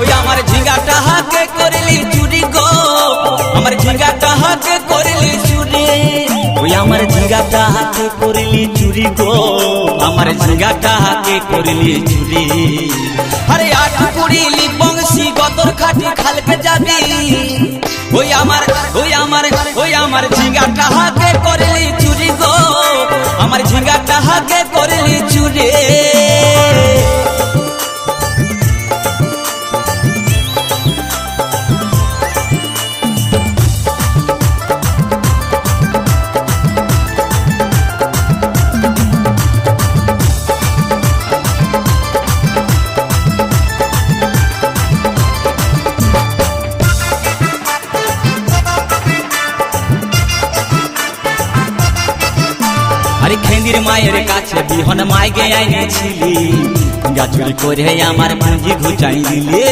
ওই আমার ঝিঙ্গাটা হাকে করলি চুরি গো, আমার ঝিঙ্গাটা হাকে করলি চুরি, ওই আমার ঝিঙ্গাটা হাকে করলি চুরি গো, আমার ঝিঙ্গাটা হাকে করলি চুরি। আরে আট কুড়িলি বংশী গতর খাটি খালকে যাবি, ওই আমার ঝিঙ্গাটা হাকে করলি চুরি গো, আমার ঝিঙ্গাটা হাকে করলি চুরি। আরে খেন্দির মায়ের কাছে বিহন মাইগে আইনেছিলি, ঝিঙ্গা চুরি করে আমার পুঁজি ঘুচাই দিলে।